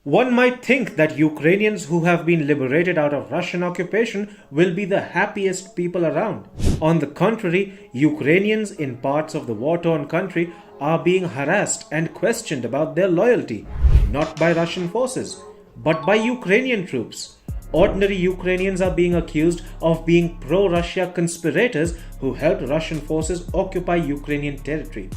One might think that Ukrainians who have been liberated out of Russian occupation will be the happiest people around. On the contrary, Ukrainians in parts of the war-torn country are being harassed and questioned about their loyalty, not by Russian forces, but by Ukrainian troops. Ordinary Ukrainians are being accused of being pro-Russia conspirators who helped Russian forces occupy Ukrainian territory.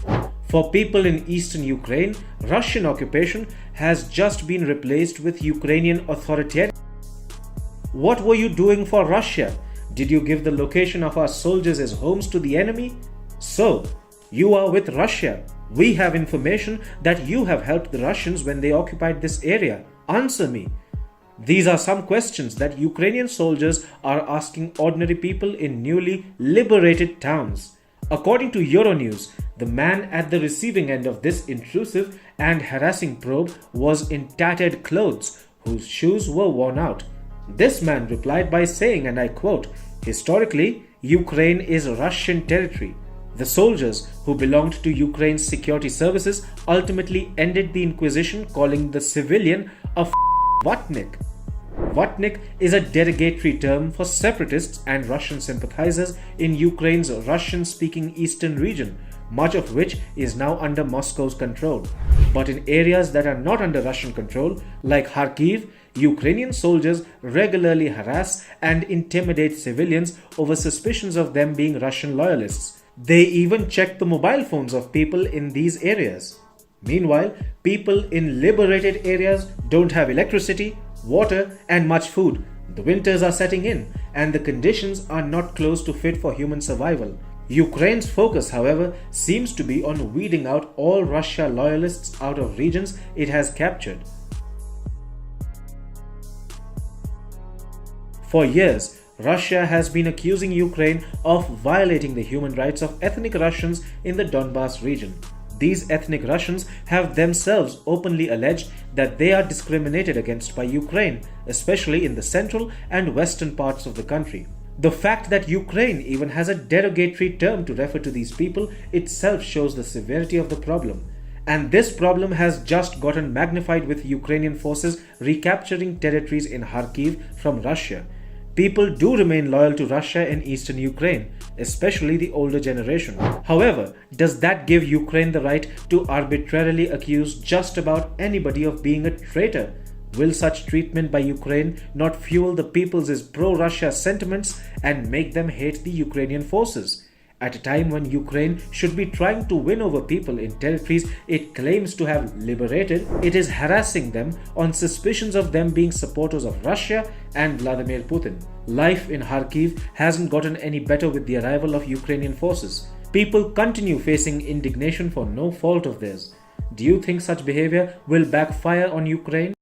For people in eastern Ukraine, Russian occupation has just been replaced with Ukrainian authoritarian. What were you doing for Russia? Did you give the location of our soldiers as homes to the enemy? So, you are with Russia. We have information that you have helped the Russians when they occupied this area. Answer me. These are some questions that Ukrainian soldiers are asking ordinary people in newly liberated towns. According to Euronews, the man at the receiving end of this intrusive and harassing probe was in tattered clothes, whose shoes were worn out. This man replied by saying, and I quote, "Historically, Ukraine is Russian territory. The soldiers who belonged to Ukraine's security services ultimately ended the Inquisition, calling the civilian a Vatnik." Vatnik is a derogatory term for separatists and Russian sympathizers in Ukraine's Russian-speaking eastern region, much of which is now under Moscow's control. But in areas that are not under Russian control, like Kharkiv, Ukrainian soldiers regularly harass and intimidate civilians over suspicions of them being Russian loyalists. They even check the mobile phones of people in these areas. Meanwhile, people in liberated areas don't have electricity, water, and much food. The winters are setting in, and the conditions are not close to fit for human survival. Ukraine's focus, however, seems to be on weeding out all Russia loyalists out of regions it has captured. For years, Russia has been accusing Ukraine of violating the human rights of ethnic Russians in the Donbass region. These ethnic Russians have themselves openly alleged that they are discriminated against by Ukraine, especially in the central and western parts of the country. The fact that Ukraine even has a derogatory term to refer to these people itself shows the severity of the problem. And this problem has just gotten magnified with Ukrainian forces recapturing territories in Kharkiv from Russia. People do remain loyal to Russia in eastern Ukraine, especially the older generation. However, does that give Ukraine the right to arbitrarily accuse just about anybody of being a traitor? Will such treatment by Ukraine not fuel the people's pro-Russia sentiments and make them hate the Ukrainian forces? At a time when Ukraine should be trying to win over people in territories it claims to have liberated, it is harassing them on suspicions of them being supporters of Russia and Vladimir Putin. Life in Kharkiv hasn't gotten any better with the arrival of Ukrainian forces. People continue facing indignation for no fault of theirs. Do you think such behavior will backfire on Ukraine?